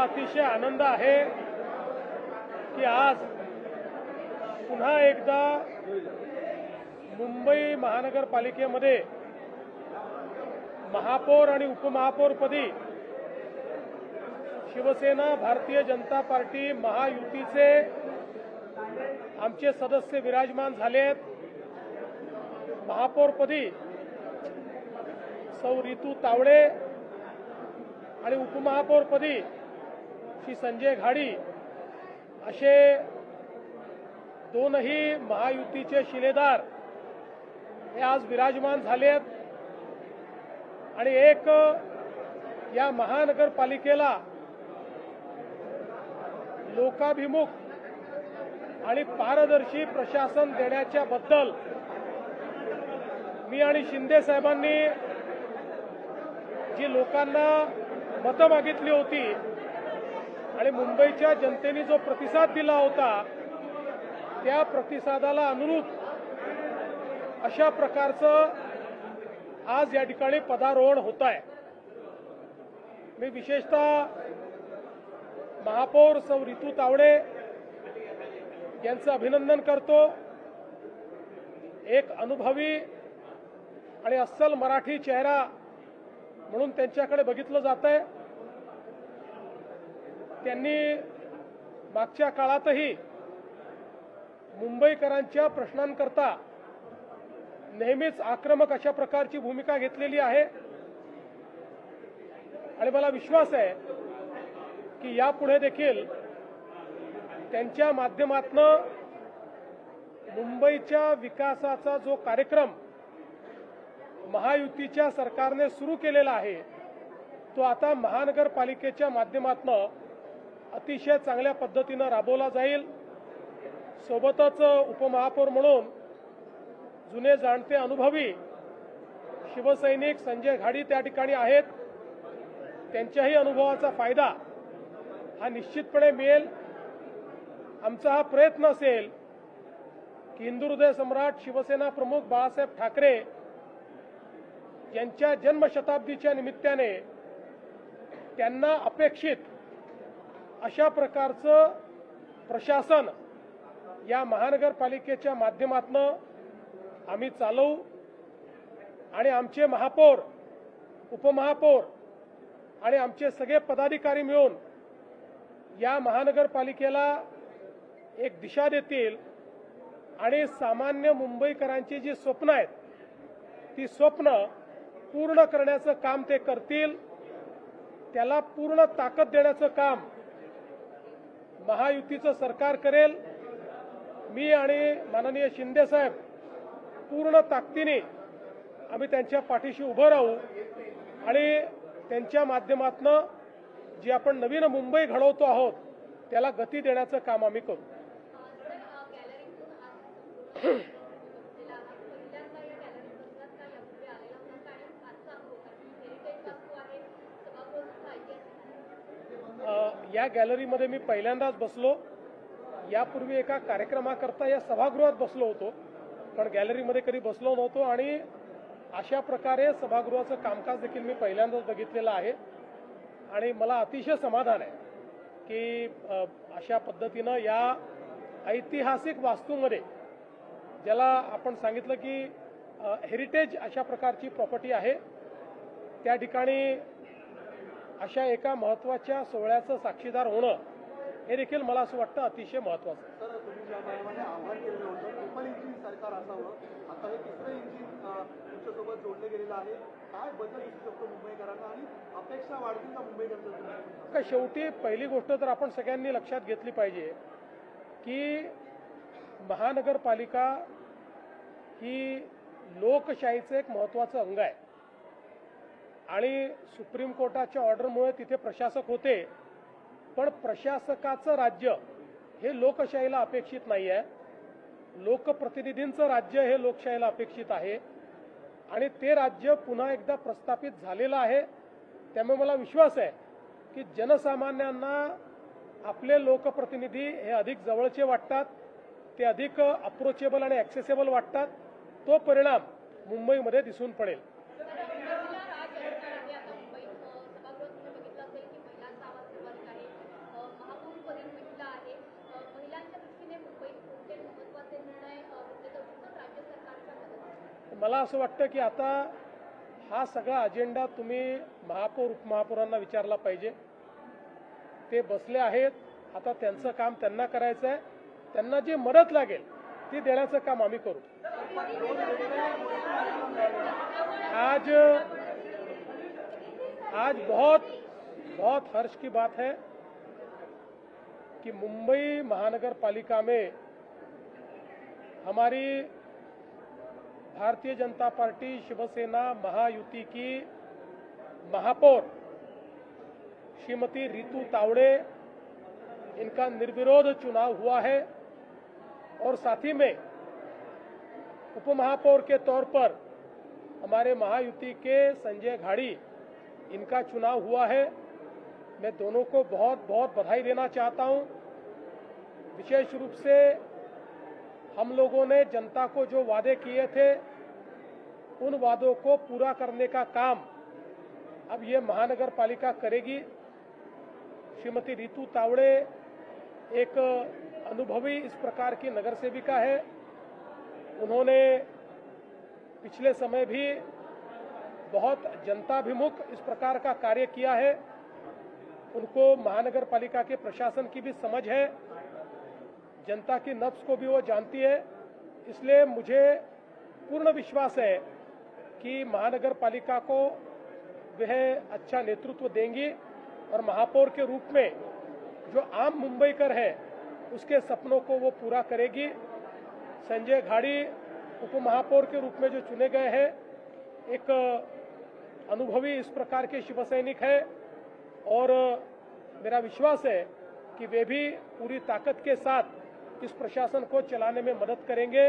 मला अतिशय आनंद आहे की आज पुन्हा एकदा मुंबई महानगरपालिकेमध्ये महापौर आणि उपमहापौरपदी शिवसेना भारतीय जनता पार्टी महायुतीचे आमचे सदस्य विराजमान झाले आहेत। महापौरपदी सौ रितू तावडे आणि उपमहापौरपदी श्री संजय घाडी असे दोनही महायुतीचे शिलेदार हे आज विराजमान झाले आहेत आणि एक या महानगरपालिकेला लोकाभिमुख आणि पारदर्शी प्रशासन देण्याच्या बद्दल मी आणि शिंदे साहेबांनी जी लोकांना मतं मागितली होती आणि मुंबईच्या जनतेने जो प्रतिसाद दिला होता त्या प्रतिसादाला अनुरूप अशा प्रकारचं आज या ठिकाणी पदारोहण होत आहे। मी विशेषतः महापौर सौ रितू तावडे यांचं अभिनंदन करतो। एक अनुभवी आणि अस्सल मराठी चेहरा म्हणून त्यांच्याकडे बघितलं जात आहे। त्यांनी मागच्या काळातही मुंबईकरांच्या प्रश्नांकरता नेहमीच आक्रमक अशा प्रकारची भूमिका घेतलेली आहे आणि मला विश्वास आहे की यापुढे देखील त्यांच्या माध्यमातून मुंबईच्या विकासाचा जो कार्यक्रम महायुतीच्या सरकारने सुरू केलेला आहे तो आता महानगरपालिकेच्या माध्यमातून अतिशय चांगल्या पद्धतीने राबवला जाईल। सोबतच उपमहापौर म्हणून जुने जाणते अनुभवी शिवसैनिक संजय घाडी त्या ठिकाणी आहेत। त्यांच्याही अनुभवाचा फायदा हा निश्चितपणे मिळेल। आमचा हा प्रयत्न असेल की हिंदू हृदय सम्राट शिवसेना प्रमुख बाळासाहेब ठाकरे यांच्या जन्मशताब्दीच्या निमित्ताने त्यांना अपेक्षित अशा प्रकारचं प्रशासन या महानगरपालिकेच्या माध्यमातून आम्ही चालवू आणि आमचे महापौर उपमहापौर आणि आमचे सगळे पदाधिकारी मिळून या महानगरपालिकेला एक दिशा देतील आणि सामान्य मुंबईकरांची जी स्वप्न आहेत ती स्वप्न पूर्ण करण्याचं काम ते करतील। त्याला पूर्ण ताकद देण्याचं काम महायुतीचं सरकार करेल। मी आणि माननीय शिंदे साहेब पूर्ण ताकदीने आम्ही त्यांच्या पाठीशी उभं राहू आणि त्यांच्या माध्यमातून जी आपण नवीन मुंबई घडवतो आहोत त्याला गती देण्याचं काम आम्ही करू। या गॅलरीमध्ये मी पहिल्यांदाच बसलो। यापूर्वी एका कार्यक्रमाकरता या सभागृहात बसलो होतो पण गॅलरीमध्ये कधी बसलो नव्हतो आणि अशा प्रकारे सभागृहाचं कामकाज देखील मी पहिल्यांदाच बघितलेलं आहे आणि मला अतिशय समाधान आहे की अशा पद्धतीनं या ऐतिहासिक वास्तूमध्ये ज्याला आपण सांगितलं की हेरिटेज अशा प्रकारची प्रॉपर्टी आहे त्या ठिकाणी अशा एका महत्त्वाच्या सोहळ्याचं साक्षीदार होणं हे देखील मला असं वाटतं अतिशय महत्त्वाचं आहे। सर, तुम्ही ज्या प्रमाणे आव्हान केलं होतं ट्रिपल इंजिन सरकार असावं, आता हे तिसरं इंजिन तुमच्यासोबत जोडलं गेलेलं आहे, काय बदल दिसू शकतो मुंबईकरांना आणि अपेक्षा वाढतील का मुंबईकरांच्या? शेवटी पहिली गोष्ट तर आपण सगळ्यांनी लक्षात घेतली पाहिजे की महानगरपालिका ही लोकशाहीचं एक महत्त्वाचं अंग आहे आणि सुप्रीम कोर्टाच्या ऑर्डरमुळे तिथे प्रशासक होते पण प्रशासकाचं राज्य हे लोकशाहीला अपेक्षित नाही आहे। लोकप्रतिनिधींचं राज्य हे लोकशाहीला अपेक्षित आहे आणि ते राज्य पुन्हा एकदा प्रस्थापित झालेलं आहे। त्यामुळे मला विश्वास आहे की जनसामान्यांना आपले लोकप्रतिनिधी हे अधिक जवळचे वाटतात, ते अधिक अप्रोचेबल आणि ॲक्सेसेबल वाटतात। तो परिणाम मुंबईमध्ये दिसून पडेल। मला असं वाटतं की आता हा सगळा अजेंडा तुम्ही महापौर उपमहापौरांना विचारला पाहिजे. ते बसले आहेत, आता त्यांचं काम त्यांना करायचं आहे. त्यांना जी मदत लागेल ती देण्याचं काम आम्ही करू. आज बहुत हर्ष की बात है कि मुंबई महानगर पालिका में हमारी भारतीय जनता पार्टी शिवसेना महायुति की महापौर श्रीमती रितु तावड़े, इनका निर्विरोध चुनाव हुआ है और साथ ही में उपमहापौर के तौर पर हमारे महायुति के संजय घाड़ी, इनका चुनाव हुआ है. मैं दोनों को बहुत बहुत बधाई देना चाहता हूं. विशेष रूप से हम लोगों ने जनता को जो वादे किए थे उन वादों को पूरा करने का काम अब ये महानगर पालिका करेगी. श्रीमती रितु तावड़े एक अनुभवी इस प्रकार की नगर सेविका है. उन्होंने पिछले समय भी बहुत जनताभिमुख इस प्रकार का कार्य किया है. उनको महानगर पालिका के प्रशासन की भी समझ है, जनता की नब्ज को भी वो जानती है. इसलिए मुझे पूर्ण विश्वास है कि महानगर पालिका को वह अच्छा नेतृत्व देंगी और महापौर के रूप में जो आम मुंबईकर है उसके सपनों को वो पूरा करेगी. संजय घाड़ी उपमहापौर के रूप में जो चुने गए हैं, एक अनुभवी इस प्रकार के शिव सैनिक है और मेरा विश्वास है कि वे भी पूरी ताकत के साथ इस प्रशासन को चलाने में मदद करेंगे.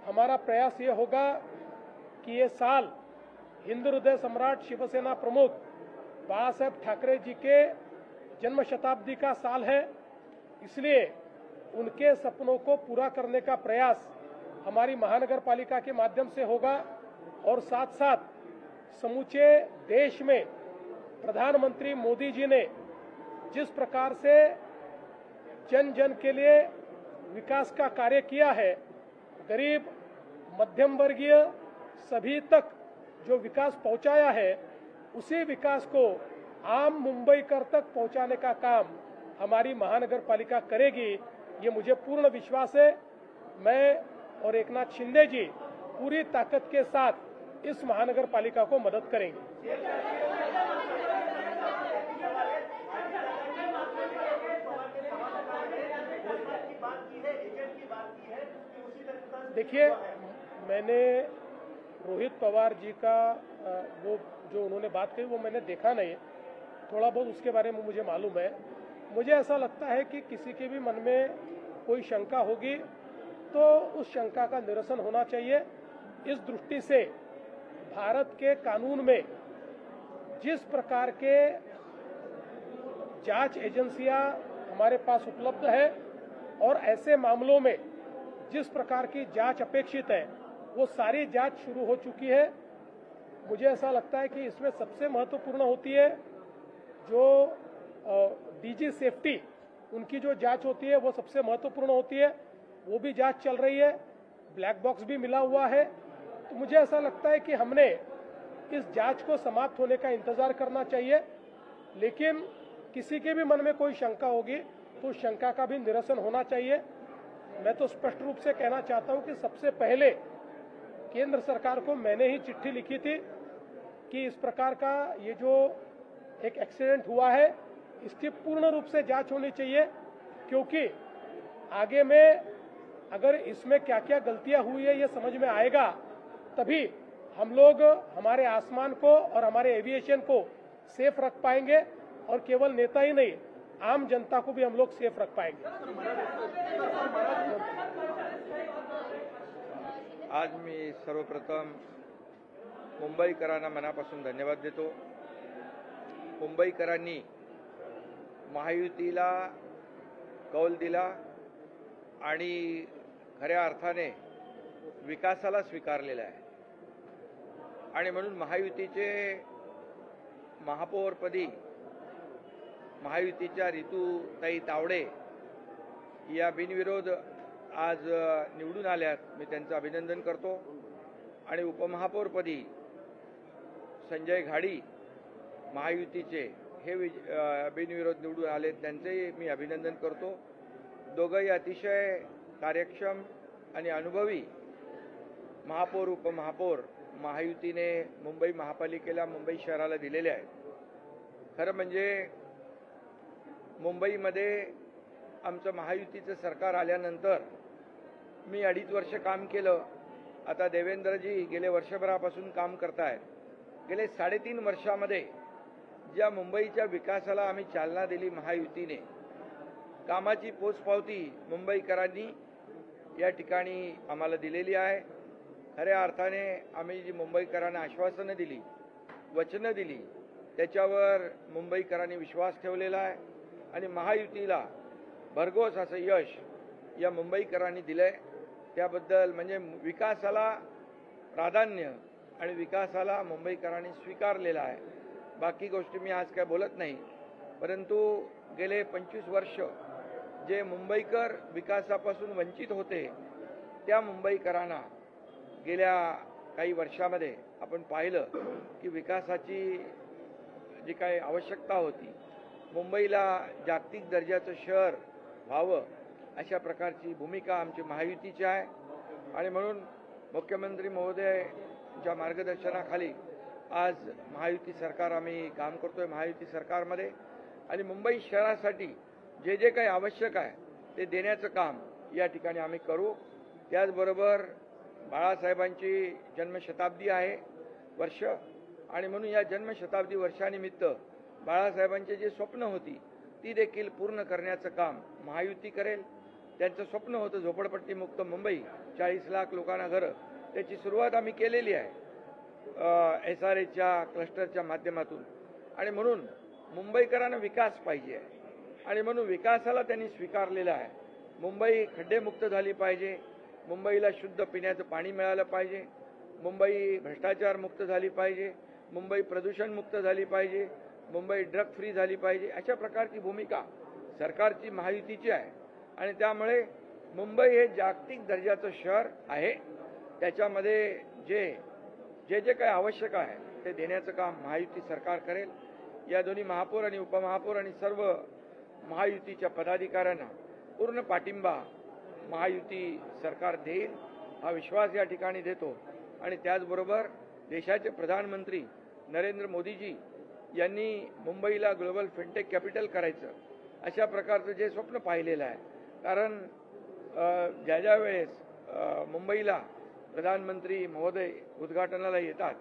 हमारा प्रयास ये होगा कि ये साल हिंदू हृदय सम्राट शिवसेना प्रमुख बाला साहेब ठाकरे जी के जन्म शताब्दी का साल है. इसलिए उनके सपनों को पूरा करने का प्रयास हमारी महानगर पालिका के माध्यम से होगा और साथ साथ समूचे देश में प्रधानमंत्री मोदी जी ने जिस प्रकार से जन जन के लिए विकास का कार्य किया है, गरीब मध्यम वर्गीय सभी तक जो विकास पहुंचाया है, उसी विकास को आम मुंबईकर तक पहुंचाने का काम हमारी महानगर पालिका करेगी. ये मुझे पूर्ण विश्वास है. मैं और एकनाथ शिंदे जी पूरी ताकत के साथ इस महानगर पालिका को मदद करेंगे. देखिए, मैंने रोहित पवार जी का वो जो उन्होंने बात कही वो मैंने देखा नहीं. थोड़ा बहुत उसके बारे में मुझे मालूम है. मुझे ऐसा लगता है कि किसी के भी मन में कोई शंका होगी तो उस शंका का निरसन होना चाहिए. इस दृष्टि से भारत के कानून में जिस प्रकार के जांच एजेंसियां हमारे पास उपलब्ध है और ऐसे मामलों में जिस प्रकार की जांच अपेक्षित है वो सारी जांच शुरू हो चुकी है. मुझे ऐसा लगता है कि इसमें सबसे महत्वपूर्ण होती है जो डीजी सेफ्टी, उनकी जो जांच होती है वो सबसे महत्वपूर्ण होती है. वो भी जांच चल रही है. ब्लैक बॉक्स भी मिला हुआ है. तो मुझे ऐसा लगता है कि हमने इस जांच को समाप्त होने का इंतजार करना चाहिए. लेकिन किसी के भी मन में कोई शंका होगी तो उस शंका का भी निरसन होना चाहिए. मैं तो स्पष्ट रूप से कहना चाहता हूं कि सबसे पहले केंद्र सरकार को मैंने ही चिट्ठी लिखी थी कि इस प्रकार का ये जो एक एक्सीडेंट हुआ है इसकी पूर्ण रूप से जांच होनी चाहिए, क्योंकि आगे में अगर इसमें क्या क्या गलतियां हुई है ये समझ में आएगा तभी हम लोग हमारे आसमान को और हमारे एविएशन को सेफ रख पाएंगे और केवल नेता ही नहीं, आम जनता को भी हम लोग सेफ रख पाएंगे. आज मी सर्वप्रथम मुंबईकरांना मनापासून धन्यवाद देतो. मुंबईकरांनी महायुतीला कौल दिला आणि खऱ्या अर्थाने विकासाला स्वीकारलेला आहे आणि म्हणून महायुतीचे महापौरपदी महायुतीच्या रितुताई तावडे या बिनविरोध आज निवडून आल्यात. मी त्यांचं अभिनंदन करतो आणि उपमहापौरपदी संजय घाडी महायुतीचे हे बिनविरोध निवडून आले, त्यांचेही मी अभिनंदन करतो. दोघंही अतिशय कार्यक्षम आणि अनुभवी महापौर उपमहापौर महायुतीने मुंबई महापालिकेला, मुंबई शहराला दिलेले आहेत. खरं म्हणजे मुंबईमध्ये आमचं महायुतीचं सरकार आल्यानंतर मी 2.5 वर्ष काम केलं. आता देवेंद्रजी गेले वर्षभरापासून काम करतायत. गेले 3.5 वर्षामध्ये ज्या मुंबईच्या विकासाला आम्ही चालना दिली महायुतीने, कामाची पोचपावती मुंबईकरांनी या ठिकाणी आम्हाला दिलेली आहे. खऱ्या अर्थाने आम्ही जी मुंबईकरांना आश्वासनं दिली, वचनं दिली, त्याच्यावर मुंबईकरांनी विश्वास ठेवलेला आहे आणि महायुतीला भरघोस असं यश या मुंबईकरांनी दिलंय. त्याबद्दल म्हणजे विकासाला प्राधान्य आणि विकासाला मुंबईकरांनी स्वीकारलेला आहे. बाकी गोष्टी मी आज काय बोलत नाही, परंतु गेले 25 वर्ष जे मुंबईकर विकासापासून वंचित होते, त्या मुंबईकरांना गेल्या काही वर्षामध्ये आपण पाहिलं की विकासाची जी काही आवश्यकता होती, मुंबईला जागतिक दर्जाचं शहर व्हावं अशा प्रकारची भूमिका आमची महायुतीची आहे. आणि म्हणून मुख्यमंत्री महोदयांच्या मार्गदर्शनाखाली आज महायुती सरकार आम्ही काम करतोय महायुती सरकारमध्ये. आणि मुंबई शहरासाठी जे जे काही आवश्यक आहे ते देण्याचं काम या ठिकाणी आम्ही करू. त्याचबरोबर बाळासाहेबांची जन्मशताब्दी आहे वर्ष, आणि म्हणून या जन्मशताब्दी वर्षानिमित्त बाळासाहेबांची जी स्वप्न होती ती देखील पूर्ण करण्याचं काम महायुती करेल. त्यांचं स्वप्न होतं झोपडपट्टीमुक्त मुंबई, 40 लाख लोकांना घरं. त्याची सुरुवात आम्ही केलेली आहे SRAच्या क्लस्टरच्या माध्यमातून. आणि म्हणून मुंबईकरांना विकास पाहिजे आहे आणि म्हणून विकासाला त्यांनी स्वीकारलेला आहे. मुंबई खड्डेमुक्त झाली पाहिजे, मुंबईला शुद्ध पिण्याचं पाणी मिळालं पाहिजे, मुंबई भ्रष्टाचार मुक्त झाली पाहिजे, मुंबई प्रदूषण मुक्त झाली पाहिजे, मुंबई ड्रग फ्री झाली पाहिजे. अशा प्रकारची भूमिका सरकारची महायुतीची आहे. आणि त्यामुळे मुंबई हे जागतिक दर्जाचं शहर आहे. त्याच्यामध्ये जे जे काही आवश्यक आहे ते देण्याचं काम महायुती सरकार करेल. या दोन्ही महापौर आणि उपमहापौर आणि सर्व महायुतीच्या पदाधिकाऱ्यांना पूर्ण पाठिंबा महायुती सरकार देईल हा विश्वास या ठिकाणी देतो. आणि त्याचबरोबर देशाचे प्रधानमंत्री नरेंद्र मोदीजी यांनी मुंबईला ग्लोबल फिनटेक कॅपिटल करायचं अशा प्रकारचं जे स्वप्न पाहिलेलं आहे. कारण ज्या वेळेस मुंबईला प्रधानमंत्री महोदय उद्घाटनाला येतात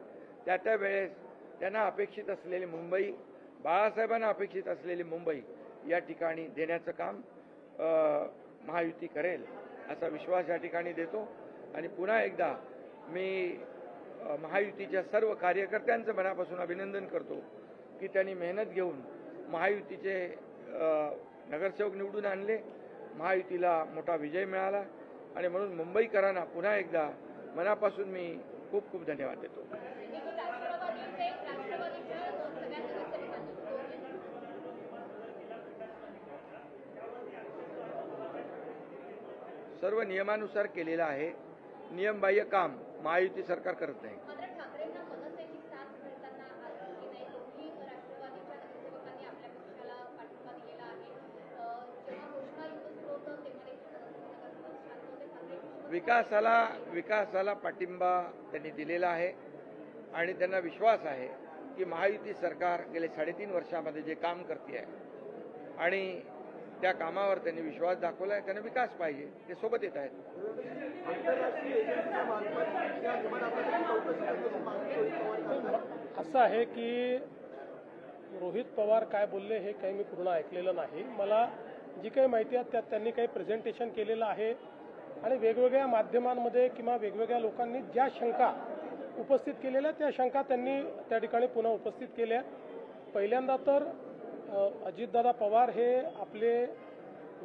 त्या वेळेस त्यांना अपेक्षित असलेली मुंबई, बाळासाहेबांना अपेक्षित असलेली मुंबई या ठिकाणी देण्याचं काम महायुती करेल असा विश्वास या ठिकाणी देतो. आणि पुन्हा एकदा मी महायुतीच्या सर्व कार्यकर्त्यांचं मनापासून अभिनंदन करतो की त्यांनी मेहनत घेऊन महायुतीचे नगरसेवक निवडून आणले, महायुतीला मोठा विजय मिळाला. आणि म्हणून मुंबईकरांना पुन्हा एकदा मनापासून मी खूप खूप धन्यवाद देतो. सर्व नियमानुसार केलेलं आहे. नियमबाह्य काम महायुती सरकार करत नाही. विकासाला पाठिंबा त्यांनी दिलेला आहे आणि त्यांना विश्वास आहे की महायुती सरकार गेले 3.5 वर्षामध्ये जे काम करते आहे आणि त्या कामावर त्यांनी विश्वास दाखवला आहे. त्यांना विकास पाहिजे, ते सोबत येत आहेत. असं आहे की रोहित पवार काय बोलले हे काही मी पूर्ण ऐकलेलं नाही. मला जी काही माहिती आहे त्यात त्यांनी काही प्रेझेंटेशन केलेलं आहे आणि वेगवेगळ्या माध्यमांमध्ये किंवा वेगवेगळ्या लोकांनी ज्या शंका उपस्थित केलेल्या त्या शंका त्यांनी त्या ठिकाणी पुन्हा उपस्थित केल्या. पहिल्यांदा तर अजितदादा पवार हे आपले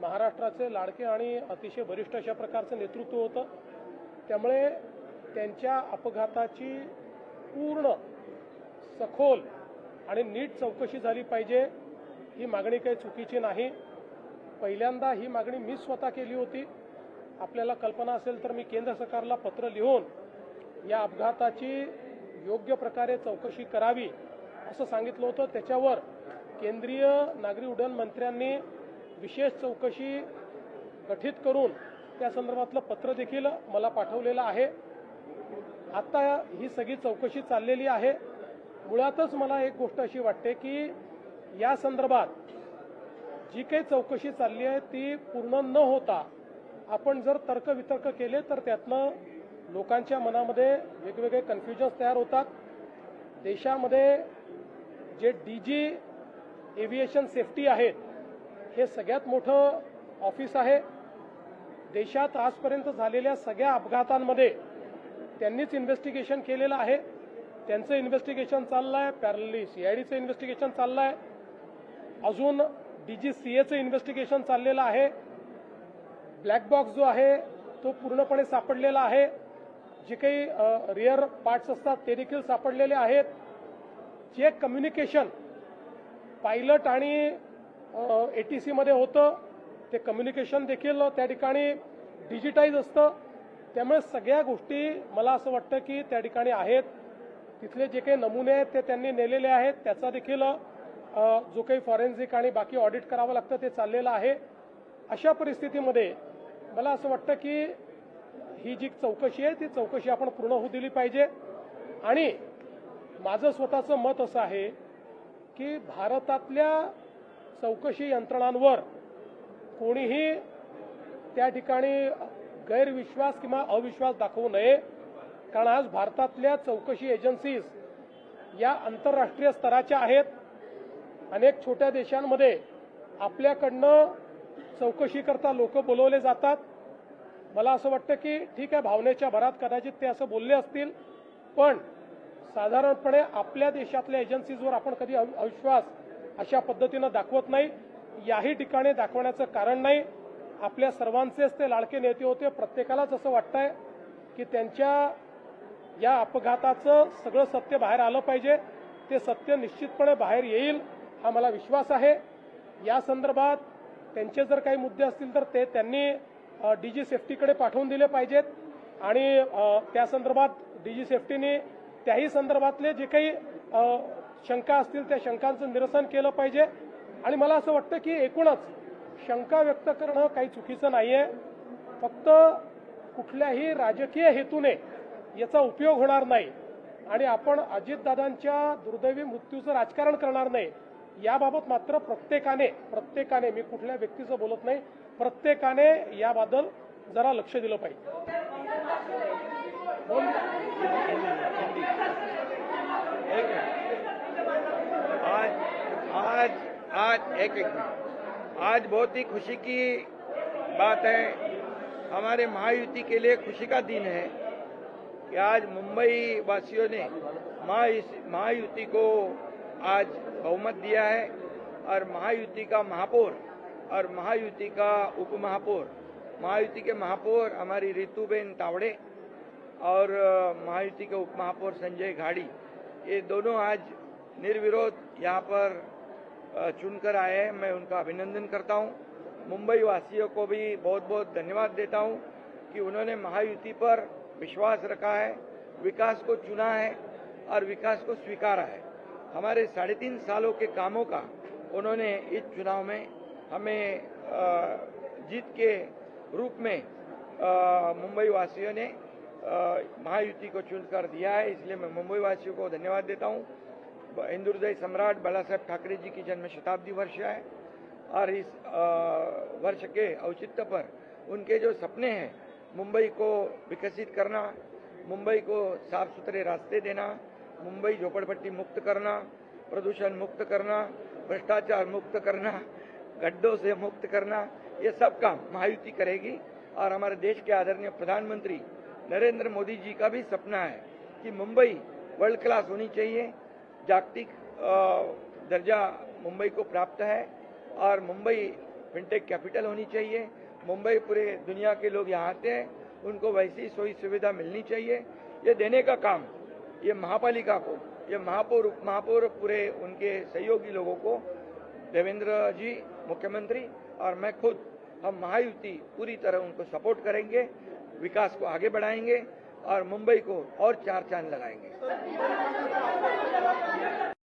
महाराष्ट्राचे लाडके आणि अतिशय वरिष्ठ अशा प्रकारचं नेतृत्व होतं. त्यामुळे त्यांच्या अपघाताची पूर्ण सखोल आणि नीट चौकशी झाली पाहिजे. ही मागणी काही चुकीची नाही. पहिल्यांदा ही मागणी मी स्वतः केली होती. आपल्याला कल्पना असेल तर मी केंद्र सरकारला पत्र लिहून या अपघाताची योग्य प्रकारे चौकशी करावी असं सांगितलं होतं. त्याच्यावर केंद्रीय नागरी उड्डयन मंत्र्यांनी विशेष चौकशी गठीत करून त्या संदर्भातलं पत्र देखील मला पाठवलेलं आहे. आता ही सगळी चौकशी चाललेली आहे. मुळातच मला एक गोष्ट अशी वाटते की या संदर्भात जी काही चौकशी चालली आहे ती पूर्ण न होता आपण जर तर्कवितर्क केले तर त्यातनं लोकांच्या मनामध्ये वेगवेगळे कन्फ्युजन्स तयार होतात. देशामध्ये जे DG एव्हिएशन सेफ्टी आहेत हे सगळ्यात मोठं ऑफिस आहे. देशात आजपर्यंत झालेल्या सगळ्या अपघातांमध्ये त्यांनीच इन्व्हेस्टिगेशन केलेलं आहे. त्यांचं इन्व्हेस्टिगेशन चाललं आहे. पॅरलली CIDचं इन्व्हेस्टिगेशन चाललं आहे. अजून DGCAचं इन्व्हेस्टिगेशन चाललेलं आहे. ब्लॅक बॉक्स जो आहे तो पूर्णपणे सापडलेला आहे. जे काही रिअर पार्ट्स असतात ते देखील सापडलेले आहेत. जे कम्युनिकेशन पायलट आणि ATC मध्ये होतं ते कम्युनिकेशन देखील त्या ठिकाणी डिजिटाईज असतं. त्यामुळे सगळ्या गोष्टी मला असं वाटतं की त्या ठिकाणी आहेत. तिथले जे काही नमुने आहेत ते त्यांनी नेलेले आहेत. त्याचा देखील जो काही फॉरेन्सिक आणि बाकी ऑडिट करावं लागतं ते चाललेलं आहे. अशा परिस्थितीमध्ये मला असं वाटतं की ही जी चौकशी आहे ती चौकशी आपण पूर्ण होऊ दिली पाहिजे. आणि माझं स्वतःचं मत असं आहे की भारतातल्या चौकशी यंत्रणांवर कोणीही त्या ठिकाणी गैरविश्वास किंवा अविश्वास दाखवू नये. कारण आज भारतातल्या चौकशी एजन्सीज या आंतरराष्ट्रीय स्तराच्या आहेत. अनेक छोट्या देशांमध्ये आपल्याकडनं चौकशी करता लोक बोलवले जातात. मला असं वाटतं की ठीक आहे, भावनेच्या भरात कदाचित ते असं बोलले असतील, पण साधारणपणे आपल्या देशातल्या एजन्सीजवर आपण कधी अविश्वास अशा पद्धतीनं दाखवत नाही. याही ठिकाणी दाखवण्याचं कारण नाही. आपल्या सर्वांचेच ते लाडके नेते होते. प्रत्येकालाच असं वाटतंय की त्यांच्या या अपघाताचं सगळं सत्य बाहेर आलं पाहिजे. ते सत्य निश्चितपणे बाहेर येईल हा मला विश्वास आहे. या संदर्भात त्यांचे जर काही मुद्दे असतील तर ते त्यांनी DG सेफ्टीकडे पाठवून दिले पाहिजेत आणि त्या संदर्भात DG सेफ्टीने त्याही संदर्भातले जे काही शंका असतील त्या शंकांचं निरसन केलं पाहिजे. आणि मला असं वाटतं की एकूणच शंका व्यक्त करणं काही चुकीचं नाहीये. फक्त कुठल्याही राजकीय हेतूने याचा उपयोग होणार नाही आणि आपण अजितदादांच्या दुर्दैवी मृत्यूचं राजकारण करणार नाही. याबाबत मात्र प्रत्येकाने मी कुठल्या व्यक्तीचं बोलत नाही, प्रत्येकाने याबद्दल जरा लक्ष दिलं पाहिजे. आज बहुत ही खुशी की बात है. हमारे महायुति के लिए खुशी का दिन है कि आज मुंबई वासियों ने महायुति को आज बहुमत दिया है और महायुति का महापौर और महायुति का उपमहापौर, महायुति के महापौर हमारी रितुबेन तावड़े और महायुति के उपमहापौर संजय घाड़ी, ये दोनों आज निर्विरोध यहाँ पर चुनकर आए हैं. मैं उनका अभिनंदन करता हूँ. मुंबई वासियों को भी बहुत बहुत धन्यवाद देता हूँ कि उन्होंने महायुति पर विश्वास रखा है, विकास को चुना है और विकास को स्वीकारा है. हमारे 3.5 सालों के कामों का उन्होंने इस चुनाव में हमें जीत के रूप में मुंबई वासियों ने महायुति को चुनकर दिया है. इसलिए मैं मुंबई वासियों को धन्यवाद देता हूँ. हिंदू हृदय सम्राट बाला साहेब ठाकरे जी की जन्म शताब्दी वर्ष है और इस वर्ष के औचित्य पर उनके जो सपने हैं, मुंबई को विकसित करना, मुंबई को साफ सुथरे रास्ते देना, मुंबई झोपड़पट्टी मुक्त करना, प्रदूषण मुक्त करना, भ्रष्टाचार मुक्त करना, गड्ढों से मुक्त करना, ये सब काम महायुति करेगी. और हमारे देश के आदरणीय प्रधानमंत्री नरेंद्र मोदी जी का भी सपना है कि मुंबई वर्ल्ड क्लास होनी चाहिए. जागतिक दर्जा मुंबई को प्राप्त है और मुंबई फिनटेक कैपिटल होनी चाहिए. मुंबई पूरे दुनिया के लोग यहाँ आते हैं, उनको वैसी सुविधा मिलनी चाहिए. ये देने का काम ये महापालिका को, ये महापौर उप महापौर पूरे उनके सहयोगी लोगों को, देवेंद्र जी मुख्यमंत्री और मैं खुद, हम महायुति पूरी तरह उनको सपोर्ट करेंगे, विकास को आगे बढ़ाएंगे और मुंबई को और 4 चांद लगाएंगे।